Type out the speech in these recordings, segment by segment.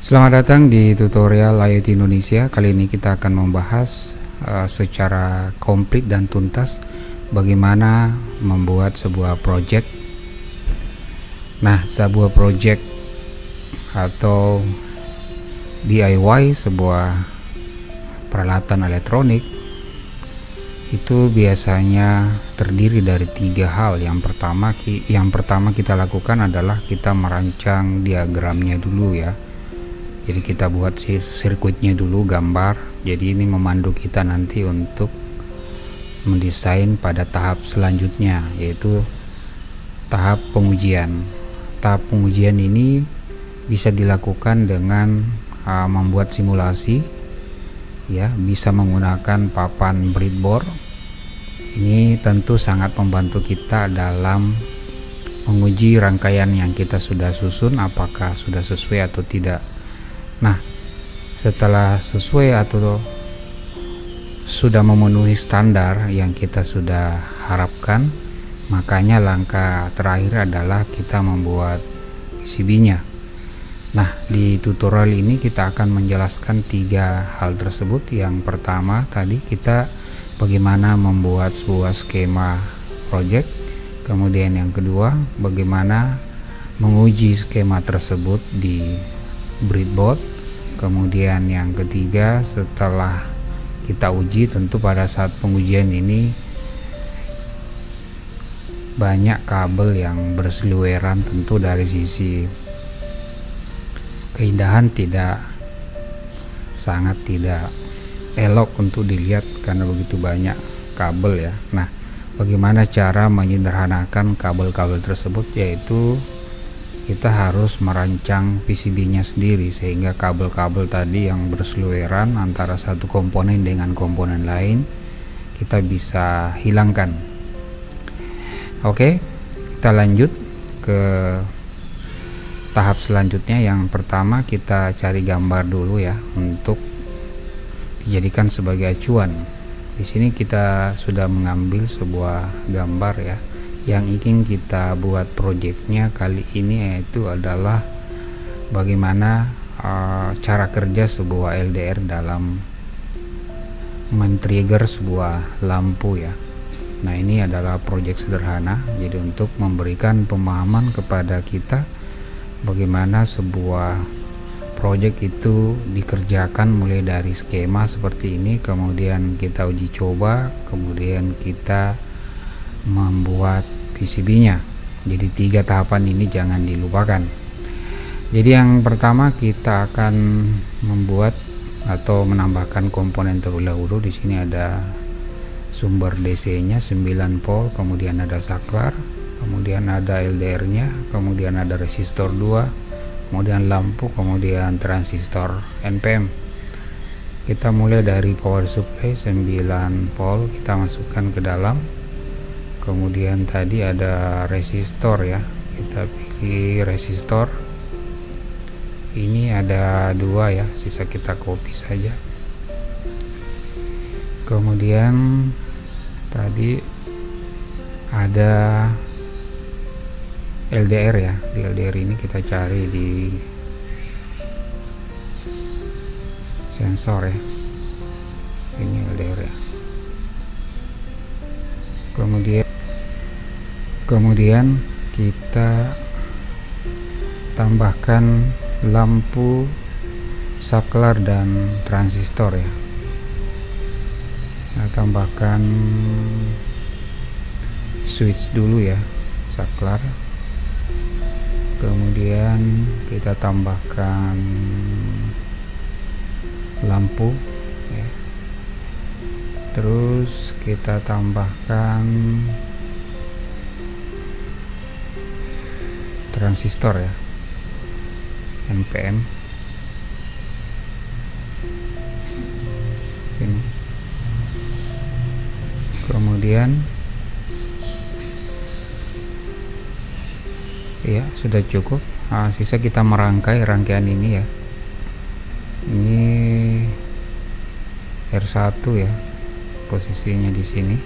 Selamat datang di tutorial IoT Indonesia. Kali ini kita akan membahas secara komplit dan tuntas bagaimana membuat sebuah project. Nah, sebuah project atau DIY sebuah peralatan elektronik itu biasanya terdiri dari 3 hal. Yang pertama kita lakukan adalah kita merancang diagramnya dulu ya. Jadi kita buat sirkuitnya dulu, gambar. Jadi ini memandu kita nanti untuk mendesain pada tahap selanjutnya, yaitu tahap pengujian. Tahap pengujian ini bisa dilakukan dengan membuat simulasi ya, bisa menggunakan papan breadboard. Ini tentu sangat membantu kita dalam menguji rangkaian yang kita sudah susun apakah sudah sesuai atau tidak. Nah, setelah sesuai atau sudah memenuhi standar yang kita sudah harapkan, makanya langkah terakhir adalah kita membuat PCB-nya. Nah, di tutorial ini kita akan menjelaskan 3 hal tersebut. Yang pertama tadi kita bagaimana membuat sebuah skema project. Kemudian yang kedua, bagaimana menguji skema tersebut di breadboard. Kemudian yang ketiga, setelah kita uji, tentu pada saat pengujian ini banyak kabel yang berseliweran, tentu dari sisi keindahan sangat tidak elok untuk dilihat karena begitu banyak kabel ya. Nah, bagaimana cara menyederhanakan kabel-kabel tersebut, yaitu kita harus merancang PCB-nya sendiri sehingga kabel-kabel tadi yang berseliweran antara satu komponen dengan komponen lain kita bisa hilangkan. Oke, kita lanjut ke tahap selanjutnya. Yang pertama kita cari gambar dulu ya untuk dijadikan sebagai acuan. Di sini kita sudah mengambil sebuah gambar ya. Yang ingin kita buat projectnya kali ini yaitu adalah bagaimana cara kerja sebuah LDR dalam men-trigger sebuah lampu ya. Nah, ini adalah project sederhana, jadi untuk memberikan pemahaman kepada kita bagaimana sebuah project itu dikerjakan mulai dari skema seperti ini, kemudian kita uji coba, kemudian kita membuat PCB-nya. Jadi 3 tahapan ini jangan dilupakan. Jadi yang pertama kita akan membuat atau menambahkan komponen terlebih dahulu. Di sini ada sumber DC-nya 9 volt, kemudian ada saklar, kemudian ada LDR-nya, kemudian ada resistor 2, kemudian lampu, kemudian transistor NPN. Kita mulai dari power supply 9 volt, kita masukkan ke dalam. Kemudian tadi ada resistor ya, kita pilih resistor. Ini ada 2 ya, sisa kita copy saja. Kemudian tadi ada LDR ya, di LDR ini kita cari di sensor ya, ini LDR ya. Kemudian kita tambahkan lampu, saklar dan transistor ya. Nah, tambahkan switch dulu ya, saklar. Kemudian kita tambahkan lampu ya. Terus kita tambahkan transistor ya, NPN ini. Kemudian ya sudah cukup. Sisa kita merangkai rangkaian ini ya. Ini R1 ya, posisinya di sini.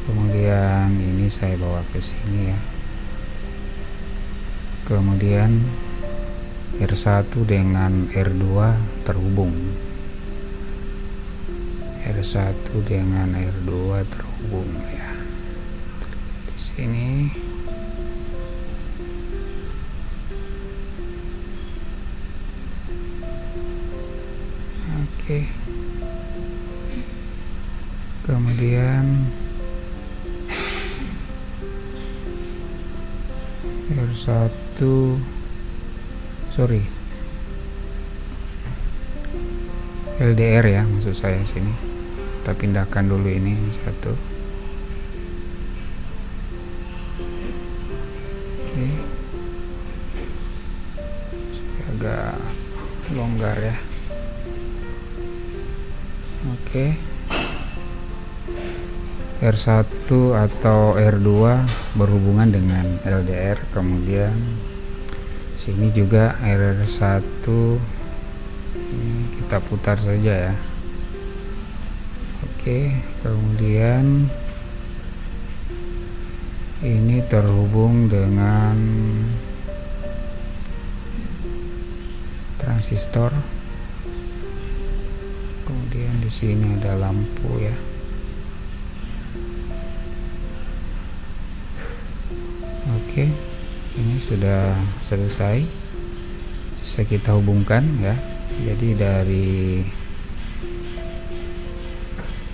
Kemudian ini saya bawa ke sini ya. kemudian R1 dengan R2 terhubung, R1 dengan R2 terhubung ya. Di sini oke. Kemudian R1 LDR ya, maksud saya sini. Kita pindahkan dulu ini satu. Oke. Supaya agak longgar ya. Oke. R1 atau R2 berhubungan dengan LDR, kemudian sini juga R1 ini kita putar saja ya. Oke, kemudian ini terhubung dengan transistor, kemudian di sini ada lampu ya. Oke, ini sudah selesai. Bisa kita hubungkan ya. Jadi dari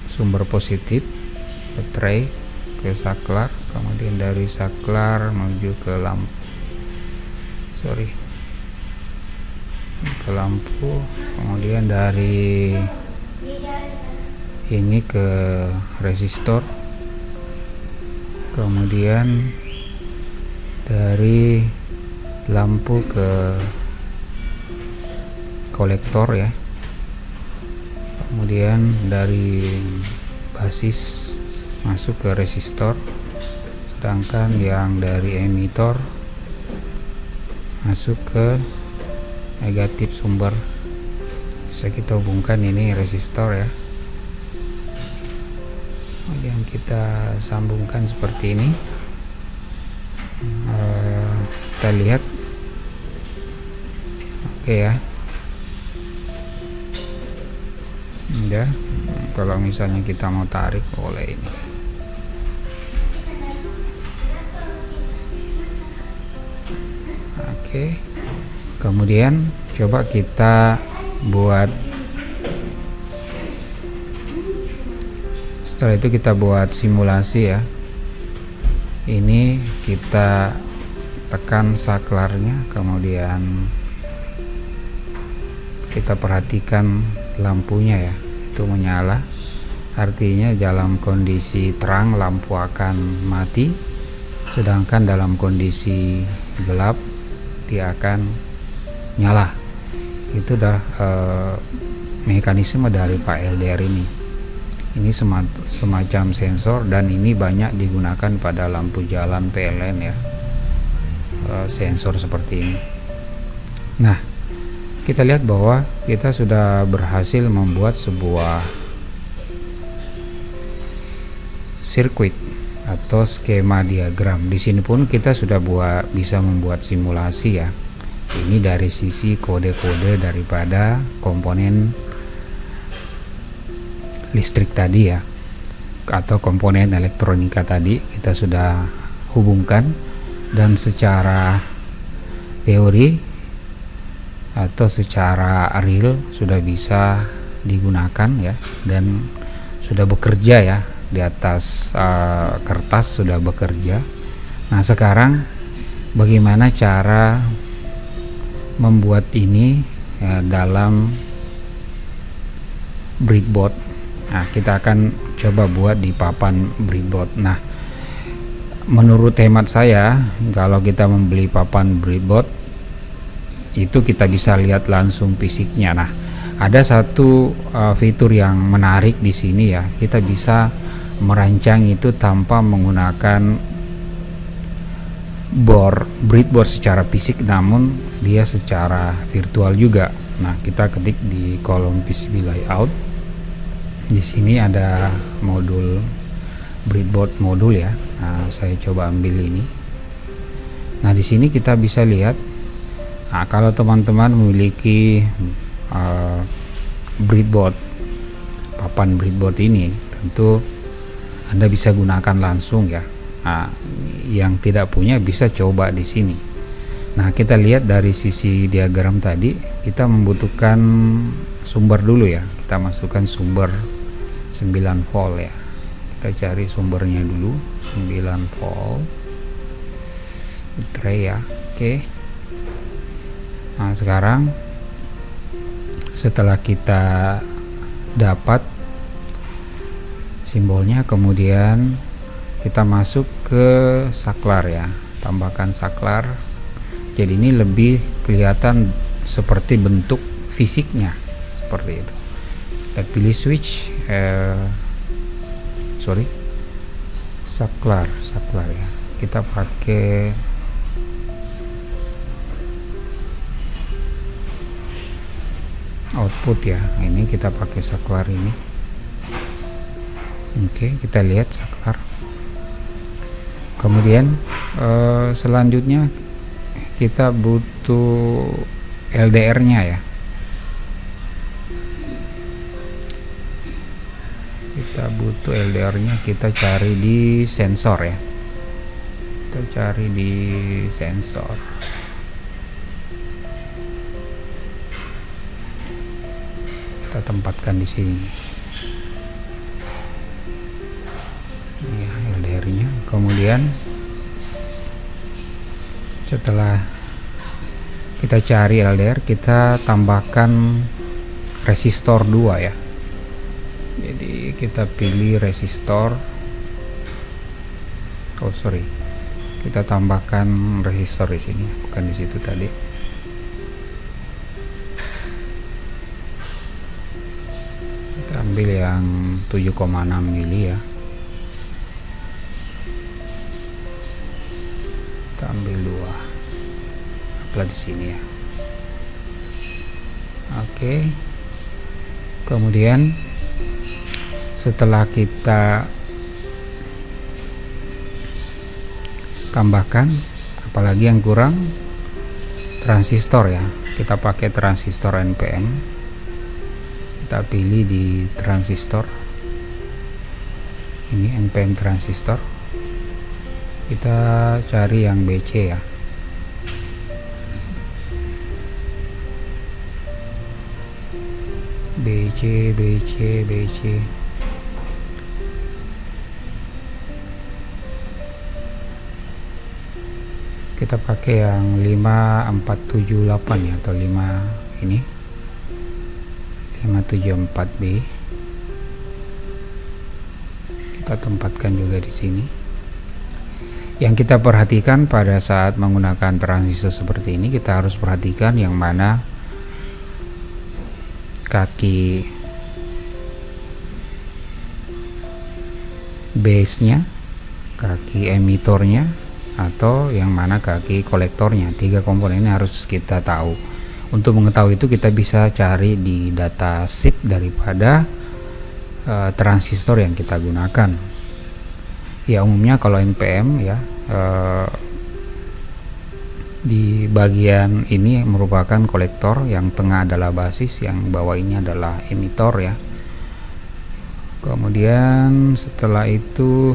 sumber positif baterai ke saklar, kemudian dari saklar menuju ke lampu. Ke lampu, kemudian dari ini ke resistor, kemudian dari lampu ke kolektor ya, kemudian dari basis masuk ke resistor, sedangkan yang dari emitor masuk ke negatif sumber. Bisa kita hubungkan ini resistor ya, kemudian kita sambungkan seperti ini. Kita lihat oke ya. Ya, kalau misalnya kita mau tarik boleh ini. Oke. Kemudian coba kita buat, setelah itu kita buat simulasi ya. Ini kita tekan saklarnya, kemudian kita perhatikan lampunya ya, itu menyala, artinya dalam kondisi terang lampu akan mati, sedangkan dalam kondisi gelap dia akan nyala. Itu dah mekanisme dari Pak LDR ini. Ini semacam sensor, dan ini banyak digunakan pada lampu jalan PLN ya, sensor seperti ini. Nah, kita lihat bahwa kita sudah berhasil membuat sebuah sirkuit atau skema diagram. Di sini pun kita sudah bisa membuat simulasi ya. Ini dari sisi kode-kode daripada komponen listrik tadi ya, atau komponen elektronika tadi kita sudah hubungkan, dan secara teori atau secara real sudah bisa digunakan ya, dan sudah bekerja ya, di atas kertas sudah bekerja. Nah, sekarang bagaimana cara membuat ini ya, dalam breadboard. Nah, kita akan coba buat di papan breadboard. Nah, menurut hemat saya, kalau kita membeli papan breadboard itu kita bisa lihat langsung fisiknya. Nah, ada satu fitur yang menarik di sini ya. Kita bisa merancang itu tanpa menggunakan breadboard secara fisik, namun dia secara virtual juga. Nah, kita ketik di kolom PCB layout. Di sini ada modul breadboard modul ya. Nah, saya coba ambil ini. Nah, di sini kita bisa lihat, nah, kalau teman-teman memiliki breadboard, papan breadboard ini, tentu Anda bisa gunakan langsung ya. Nah, yang tidak punya bisa coba di sini. Nah, kita lihat dari sisi diagram tadi, kita membutuhkan sumber dulu ya. Kita masukkan sumber 9 volt ya. Kita cari sumbernya dulu, 9 volt. Baterai ya. Oke. Nah, sekarang setelah kita dapat simbolnya, kemudian kita masuk ke saklar ya, tambahkan saklar. Jadi ini lebih kelihatan seperti bentuk fisiknya seperti itu. Kita pilih switch saklar ya. Kita pakai output ya. Ini kita pakai saklar ini. Oke, kita lihat saklar. Kemudian selanjutnya kita butuh LDR-nya ya. Kita butuh LDR-nya, kita cari di sensor ya. Kita cari di sensor. Kita tempatkan di sini. Ini LDR-nya. Kemudian setelah kita cari LDR, kita tambahkan resistor 2 ya. Jadi kita pilih resistor. Kita tambahkan resistor di sini, bukan di situ tadi. Kita ambil yang 7,6 mili ya. Kita ambil 2. Apply di sini ya. Oke. Kemudian setelah kita tambahkan, apalagi yang kurang, transistor ya. Kita pakai transistor NPN. Kita pilih di transistor. Ini NPN transistor. Kita cari yang BC ya. BC. Kita pakai yang 5478 ya, atau 5 ini 574B. Kita tempatkan juga di sini. Yang kita perhatikan pada saat menggunakan transistor seperti ini, kita harus perhatikan yang mana kaki base-nya, kaki emitornya, atau yang mana kaki kolektornya. 3 komponen ini harus kita tahu. Untuk mengetahui itu kita bisa cari di data sheet daripada transistor yang kita gunakan. Ya, umumnya kalau NPM ya, di bagian ini merupakan kolektor, yang tengah adalah basis, yang bawah ini adalah emitor ya. Kemudian setelah itu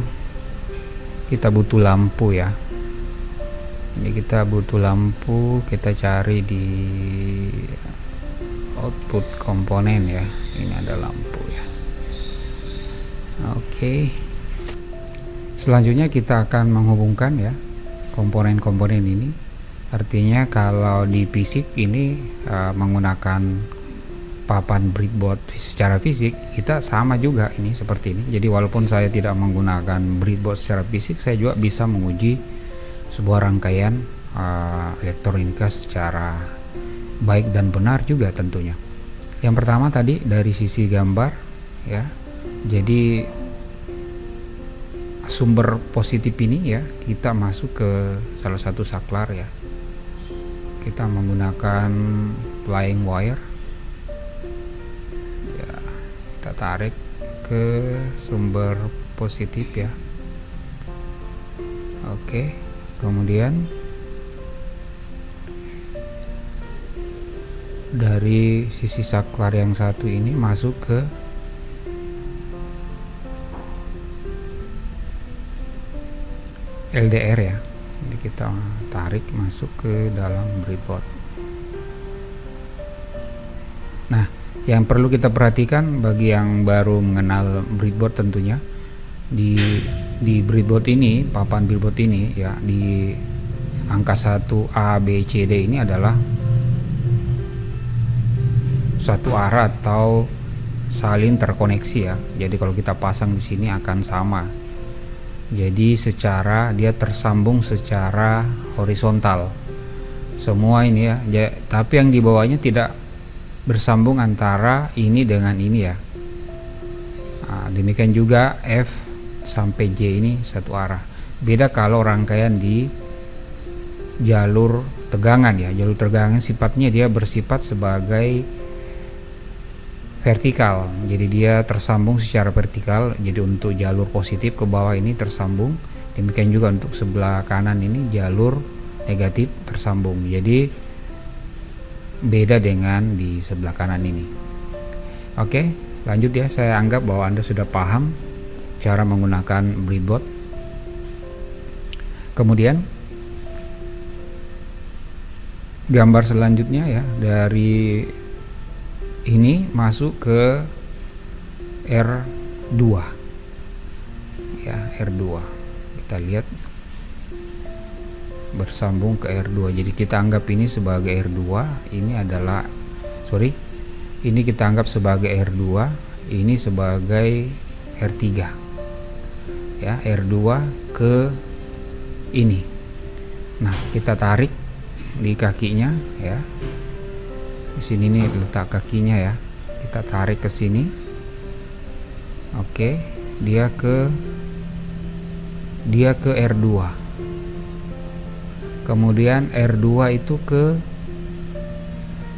kita butuh lampu ya. Ini kita butuh lampu, kita cari di output komponen ya. Ini ada lampu ya. Oke. Selanjutnya kita akan menghubungkan ya komponen-komponen ini. Artinya kalau di fisik ini menggunakan papan breadboard secara fisik, kita sama juga ini seperti ini. Jadi walaupun saya tidak menggunakan breadboard secara fisik, saya juga bisa menguji sebuah rangkaian elektronika secara baik dan benar juga tentunya. Yang pertama tadi dari sisi gambar ya. Jadi sumber positif ini ya, kita masuk ke salah satu saklar ya. Kita menggunakan flying wire ya, kita tarik ke sumber positif ya. Oke, kemudian dari sisi saklar yang satu ini masuk ke LDR ya. Jadi kita tarik masuk ke dalam breadboard. Nah, yang perlu kita perhatikan bagi yang baru mengenal breadboard tentunya, di breadboard ini, papan breadboard ini ya, di angka 1 A B C D ini adalah satu arah atau saling terkoneksi ya. Jadi kalau kita pasang di sini akan sama. Jadi dia tersambung secara horizontal semua ini ya. Tapi yang di bawahnya tidak bersambung antara ini dengan ini ya. Nah, demikian juga F sampai J ini satu arah. Beda kalau rangkaian di jalur tegangan ya. Jalur tegangan sifatnya dia bersifat sebagai vertikal, jadi dia tersambung secara vertikal. Jadi untuk jalur positif ke bawah ini tersambung, demikian juga untuk sebelah kanan ini jalur negatif tersambung. Jadi beda dengan di sebelah kanan ini. Oke, lanjut ya. Saya anggap bahwa Anda sudah paham cara menggunakan breadboard. Kemudian gambar selanjutnya ya, dari ini masuk ke R2 ya, R2 kita lihat bersambung ke R2. Jadi kita anggap ini sebagai R2, ini kita anggap sebagai R2, ini sebagai R3 ya, R2 ke ini. Nah, kita tarik di kakinya ya. Di sini nih letak kakinya ya. Kita tarik ke sini. Oke, dia ke R2. Kemudian R2 itu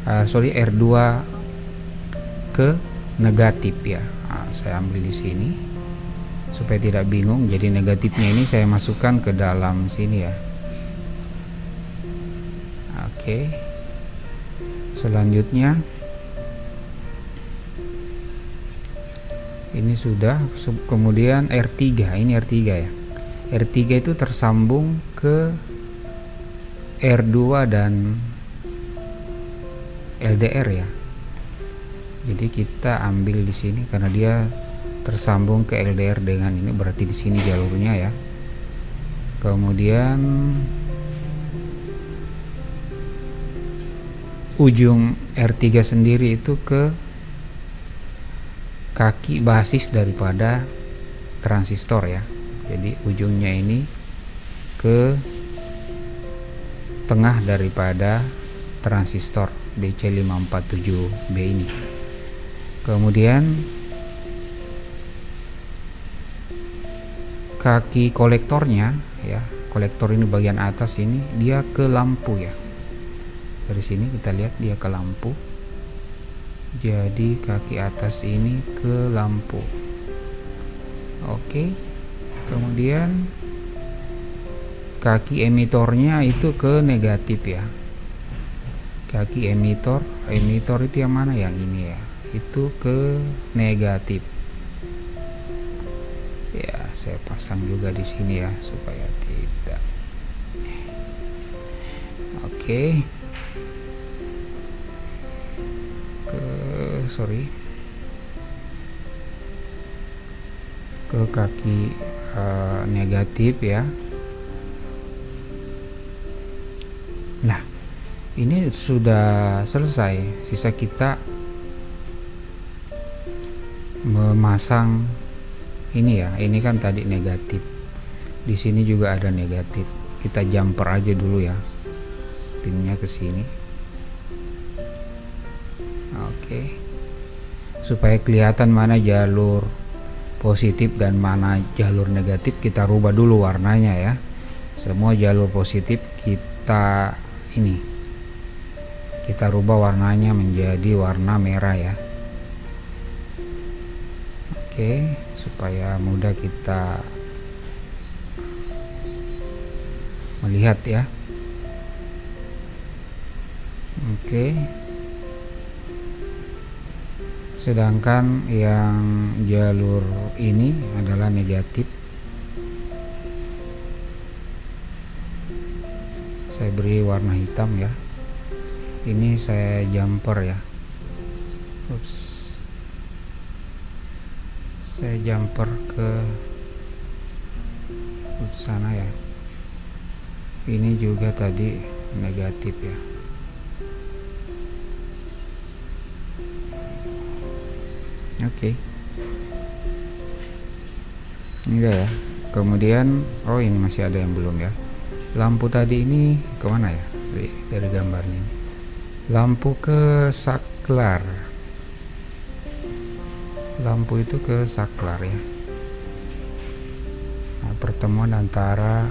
R2 ke negatif ya. Nah, saya ambil di sini supaya tidak bingung. Jadi negatifnya ini saya masukkan ke dalam sini ya. Oke. Selanjutnya ini sudah, kemudian R3, ini R3 ya. R3 itu tersambung ke R2 dan LDR ya. Jadi kita ambil di sini karena dia tersambung ke LDR dengan ini, berarti di sini jalurnya ya. Kemudian ujung R3 sendiri itu ke kaki basis daripada transistor ya. Jadi ujungnya ini ke tengah daripada transistor BC547B ini. Kemudian kaki kolektornya ya, kolektor ini bagian atas ini dia ke lampu ya. Dari sini kita lihat dia ke lampu. Jadi kaki atas ini ke lampu. Oke. Kemudian kaki emitornya itu ke negatif ya. Kaki emitor itu yang mana? Yang ini ya. Itu ke negatif. Ya, saya pasang juga di sini ya supaya tidak. Oke. Ke kaki negatif ya. Nah, ini sudah selesai. Sisa kita memasang ini ya. Ini kan tadi negatif, di sini juga ada negatif. Kita jumper aja dulu ya, pinnya ke sini. Oke, supaya kelihatan mana jalur positif dan mana jalur negatif, kita rubah dulu warnanya ya. Semua jalur positif kita rubah warnanya menjadi warna merah ya. Oke, supaya mudah kita melihat ya. Oke. sedangkan yang jalur ini adalah negatif. Saya beri warna hitam ya, ini saya jumper ya. Ups, saya jumper ke sana ya. Ini juga tadi negatif ya. Oke. Ini dah ya. Kemudian ini masih ada yang belum ya. Lampu tadi ini kemana ya? Dari gambarnya ini. Lampu ke saklar. Lampu itu ke saklar ya. Nah, pertemuan antara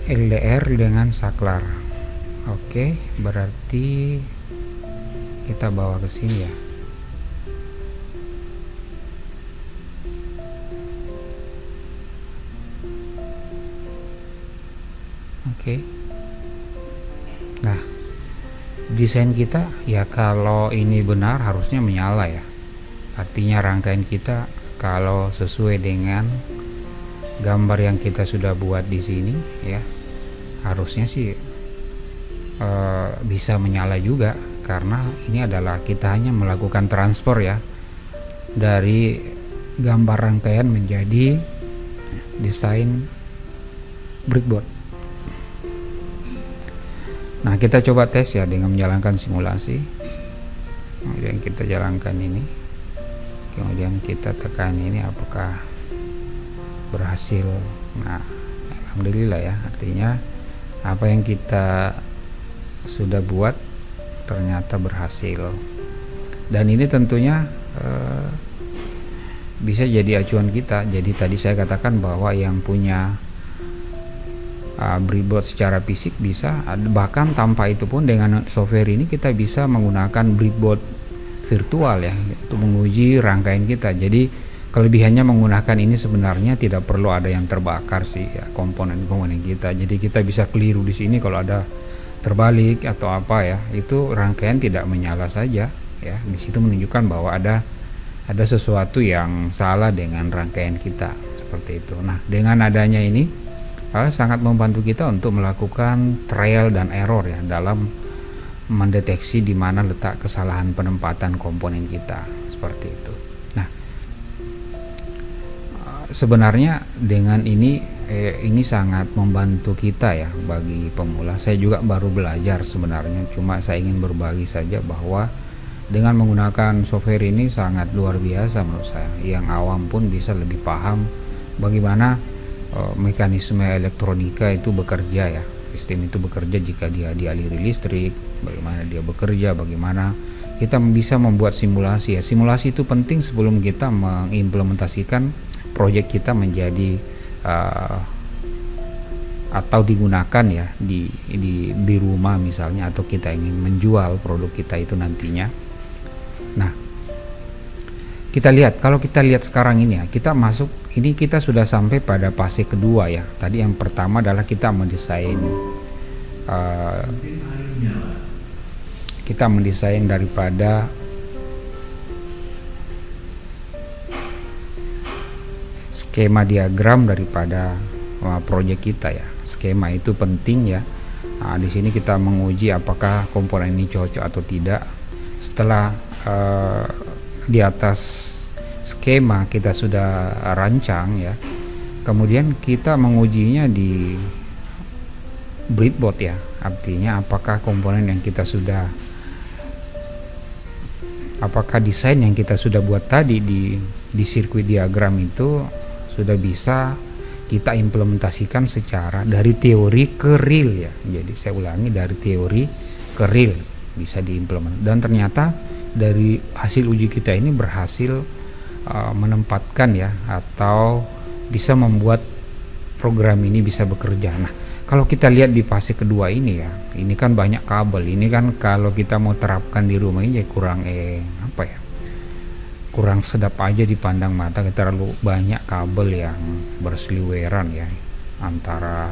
LDR dengan saklar. Oke, berarti kita bawa ke sini ya. Oke. Nah, desain kita ya, kalau ini benar harusnya menyala ya. Artinya rangkaian kita kalau sesuai dengan gambar yang kita sudah buat di sini ya, harusnya sih bisa menyala juga, karena ini adalah kita hanya melakukan transfer ya dari gambar rangkaian menjadi desain breadboard. Nah, kita coba tes ya dengan menjalankan simulasi. Kemudian kita jalankan ini, kemudian kita tekan ini, apakah berhasil. Nah, alhamdulillah ya, artinya apa yang kita sudah buat ternyata berhasil. Dan ini tentunya bisa jadi acuan kita. Jadi tadi saya katakan bahwa yang punya breadboard secara fisik bisa, bahkan tanpa itu pun dengan software ini kita bisa menggunakan breadboard virtual ya untuk menguji rangkaian kita. Jadi kelebihannya menggunakan ini sebenarnya tidak perlu ada yang terbakar sih ya, komponen-komponen kita. Jadi kita bisa keliru di sini kalau ada terbalik atau apa ya, itu rangkaian tidak menyala saja ya. Di situ menunjukkan bahwa ada sesuatu yang salah dengan rangkaian kita, seperti itu. Nah, dengan adanya ini sangat membantu kita untuk melakukan trial dan error ya dalam mendeteksi di mana letak kesalahan penempatan komponen kita, seperti itu. Nah, sebenarnya dengan ini sangat membantu kita ya bagi pemula. Saya juga baru belajar sebenarnya, cuma saya ingin berbagi saja bahwa dengan menggunakan software ini sangat luar biasa menurut saya. Yang awam pun bisa lebih paham bagaimana mekanisme elektronika itu bekerja ya. Sistem itu bekerja jika dia dialiri listrik, bagaimana dia bekerja, bagaimana kita bisa membuat simulasi ya. Simulasi itu penting sebelum kita mengimplementasikan proyek kita menjadi atau digunakan ya di rumah misalnya, atau kita ingin menjual produk kita itu nantinya. Nah, kita lihat, kalau kita lihat sekarang ini ya, kita masuk ini, kita sudah sampai pada fase kedua ya. Tadi yang pertama adalah kita mendesain daripada skema diagram daripada proyek kita ya. Skema itu penting ya. Nah, di sini kita menguji apakah komponen ini cocok atau tidak. Setelah di atas skema kita sudah rancang ya, kemudian kita mengujinya di breadboard ya. Artinya apakah komponen yang kita sudah, apakah desain yang kita sudah buat tadi di sirkuit diagram itu sudah bisa kita implementasikan secara dari teori ke real ya. Jadi saya ulangi, dari teori ke real bisa diimplement. Dan ternyata dari hasil uji kita ini berhasil menempatkan ya, atau bisa membuat program ini bisa bekerja. Nah, kalau kita lihat di fase kedua ini ya, ini kan banyak kabel. Ini kan kalau kita mau terapkan di rumah ini ya kurang sedap aja dipandang mata, terlalu banyak kabel yang berseliweran ya antara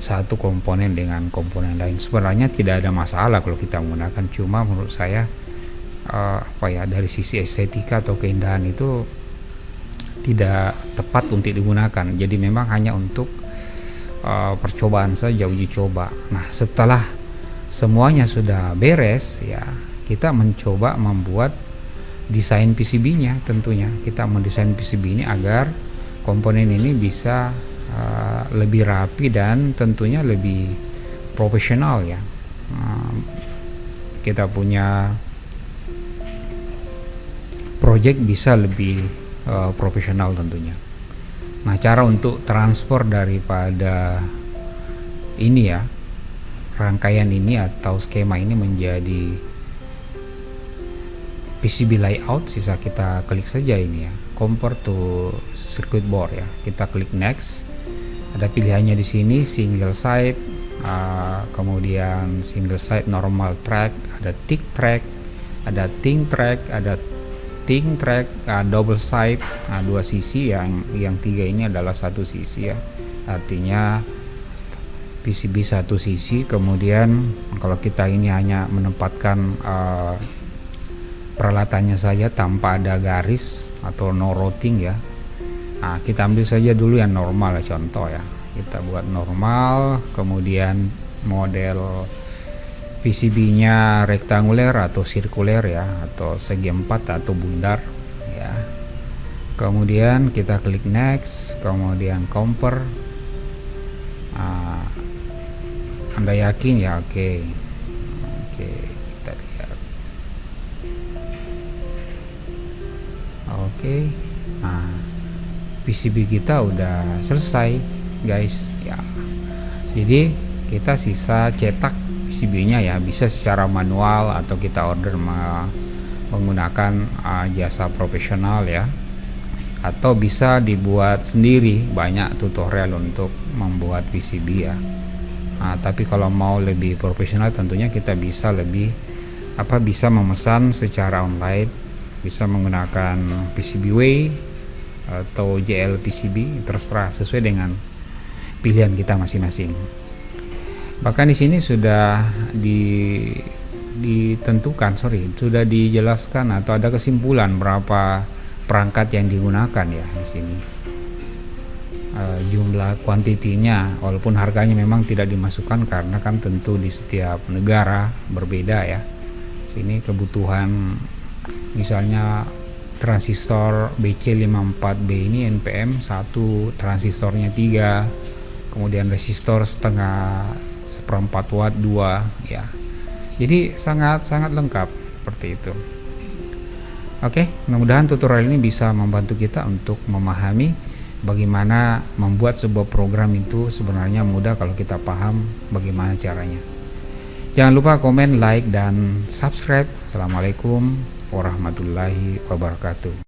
satu komponen dengan komponen lain. Sebenarnya tidak ada masalah kalau kita menggunakan, cuma menurut saya dari sisi estetika atau keindahan itu tidak tepat untuk digunakan. Jadi memang hanya untuk percobaan saja, uji coba. Nah, setelah semuanya sudah beres ya, kita mencoba membuat desain PCB-nya. Tentunya kita mendesain PCB ini agar komponen ini bisa lebih rapi dan tentunya lebih profesional ya. Kita punya project bisa lebih profesional tentunya. Nah, cara untuk transfer daripada ini ya, rangkaian ini atau skema ini menjadi PCB layout, sisa kita klik saja ini ya, convert to circuit board ya. Kita klik next. Ada pilihannya di sini, single side, kemudian single side normal track, ada thick track, ada thin track, ada thin track, double side, dua sisi. Yang tiga ini adalah satu sisi ya, artinya PCB satu sisi. Kemudian kalau kita ini hanya menempatkan peralatannya saja tanpa ada garis atau no routing ya, kita ambil saja dulu yang normal ya, contoh ya, kita buat normal. Kemudian model PCB-nya rektanguler atau sirkuler ya, atau segi empat atau bundar ya. Kemudian kita klik next, kemudian compare. Anda yakin ya? Oke, kita lihat. Oke, nah PCB kita udah selesai guys ya. Jadi kita sisa cetak PCB-nya ya, bisa secara manual atau kita order menggunakan jasa profesional ya, atau bisa dibuat sendiri. Banyak tutorial untuk membuat PCB ya. Tapi kalau mau lebih profesional tentunya kita bisa bisa memesan secara online, bisa menggunakan PCBWay atau JL PCB, terserah sesuai dengan pilihan kita masing-masing. Bahkan di sini sudah sudah dijelaskan atau ada kesimpulan berapa perangkat yang digunakan ya di sini. Jumlah kuantitinya, walaupun harganya memang tidak dimasukkan karena kan tentu di setiap negara berbeda ya. Sini kebutuhan misalnya transistor BC54B ini NPM 1, transistornya 3, kemudian resistor seperempat watt 2 ya. Jadi sangat lengkap seperti itu. Oke, mudah-mudahan tutorial ini bisa membantu kita untuk memahami bagaimana membuat sebuah program itu sebenarnya mudah kalau kita paham bagaimana caranya. Jangan lupa komen, like, dan subscribe. Assalamualaikum warahmatullahi wabarakatuh.